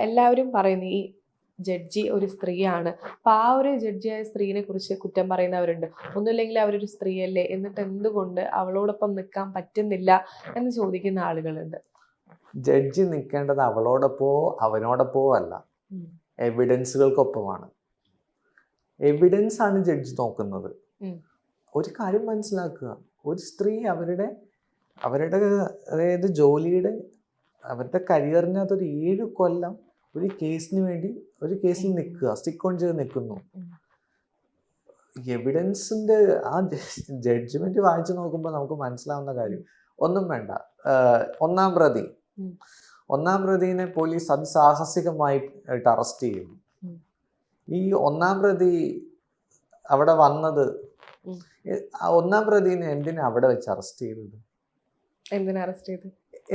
എല്ലാവരും പറയുന്നു ഈ ജഡ്ജി ഒരു സ്ത്രീയാണ്. അപ്പൊ ആ ഒരു ജഡ്ജിയായ സ്ത്രീനെ കുറിച്ച് കുറ്റം പറയുന്നവരുണ്ട്. ഒന്നുമില്ലെങ്കിൽ അവരൊരു സ്ത്രീയല്ലേ, എന്നിട്ട് എന്തുകൊണ്ട് അവളോടൊപ്പം നിൽക്കാൻ പറ്റുന്നില്ല എന്ന് ചോദിക്കുന്ന ആളുകളുണ്ട്. ജഡ്ജി നിൽക്കേണ്ടത് അവളോടൊപ്പോ അവനോടൊപ്പോ അല്ല, എവിഡൻസുകൾക്കൊപ്പമാണ്. എവിഡൻസ് ആണ് ജഡ്ജി നോക്കുന്നത്. ഒരു കാര്യം മനസ്സിലാക്കുക, ഒരു സ്ത്രീ അവരുടെ അതായത് ജോലിയുടെ അവരുടെ കരിയറിനകത്ത് ഒരു 7 കൊല്ലം ഒരു കേസിന് വേണ്ടി ഒരു കേസിൽ നിൽക്കുക, സ്റ്റിക്ക് ഓൺ ചെയ്ത് നിൽക്കുന്നു. എവിഡൻസിന്റെ ആ ജഡ്ജ്മെന്റ് വായിച്ചു നോക്കുമ്പോൾ നമുക്ക് മനസ്സിലാവുന്ന കാര്യം ഒന്നും വേണ്ട. ഒന്നാം പ്രതിനെ പോലീസ് അതിസാഹസികമായിട്ട് അറസ്റ്റ് ചെയ്യുന്നു. ഈ ഒന്നാം പ്രതി അവിടെ വന്നത്, ഒന്നാം പ്രതിനെ എന്തിനാ അവിടെ വെച്ച് അറസ്റ്റ് ചെയ്തത്?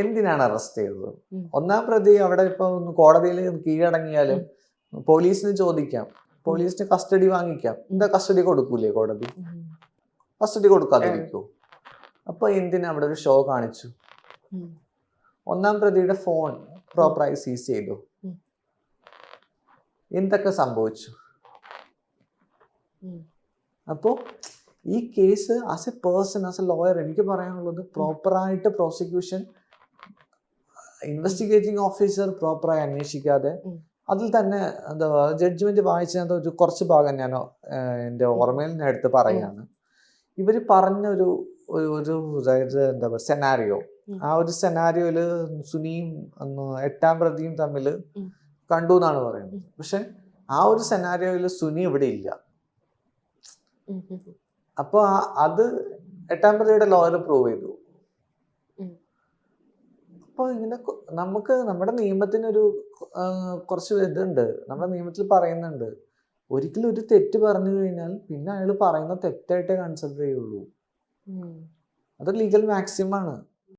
എന്തിനാണ് അറസ്റ്റ് ചെയ്തത്? ഒന്നാം പ്രതി അവിടെ ഇപ്പൊ കോടതിയിൽ കീഴടങ്ങിയാലും പോലീസിന് ചോദിക്കാം, പോലീസിന് കസ്റ്റഡി വാങ്ങിക്കാം. എന്താ കസ്റ്റഡി കൊടുക്കൂലേ കോടതി? കസ്റ്റഡി കൊടുക്കാതിരിക്കോ? അപ്പൊ എന്തിനാ അവിടെ ഒരു ഷോ കാണിച്ചു? ഒന്നാം പ്രതിയുടെ ഫോൺ പ്രോപ്പറായി സീസ് ചെയ്തു. എന്തൊക്കെ സംഭവിച്ചു? അപ്പോ ഈ case as A person, as A lawyer എനിക്ക് പറയാനുള്ളത്, പ്രോപ്പറായിട്ട് പ്രോസിക്യൂഷൻ ഇൻവെസ്റ്റിഗേറ്റിംഗ് ഓഫീസർ പ്രോപ്പറായി അന്വേഷിക്കാതെ അതിൽ തന്നെ എന്താ ജഡ്ജ്മെന്റ് വായിച്ചത് ഒരു കുറച്ച് ഭാഗം ഞാൻ എൻ്റെ ഓർമ്മയിൽ ഞാൻ എടുത്ത് പറയുകയാണ്. ഇവർ പറഞ്ഞൊരു എന്താ പറയുക സെനാരിയോ, ആ ഒരു സെനാരിയോയില് സുനിയും 8ാം പ്രതിയും തമ്മിൽ കണ്ടു എന്നാണ് പറയുന്നത്. പക്ഷെ ആ ഒരു സെനാരിയോയില് സുനി ഇവിടെ ഇല്ല. അപ്പൊ അത് 8ാം പ്രതിയുടെ ലോയർ പ്രൂവ് ചെയ്തു. അപ്പൊ ഇങ്ങനെ നമുക്ക് നമ്മുടെ നിയമത്തിനൊരു കുറച്ച് ഇതുണ്ട്. നമ്മുടെ നിയമത്തിൽ പറയുന്നുണ്ട്, ഒരിക്കലും ഒരു തെറ്റ് പറഞ്ഞു കഴിഞ്ഞാൽ പിന്നെ അയാൾ പറയുന്ന തെറ്റായിട്ടേ കൺസിഡർ ചെയ്യുള്ളൂ. അത് ലീഗൽ മാക്സിമാണ്.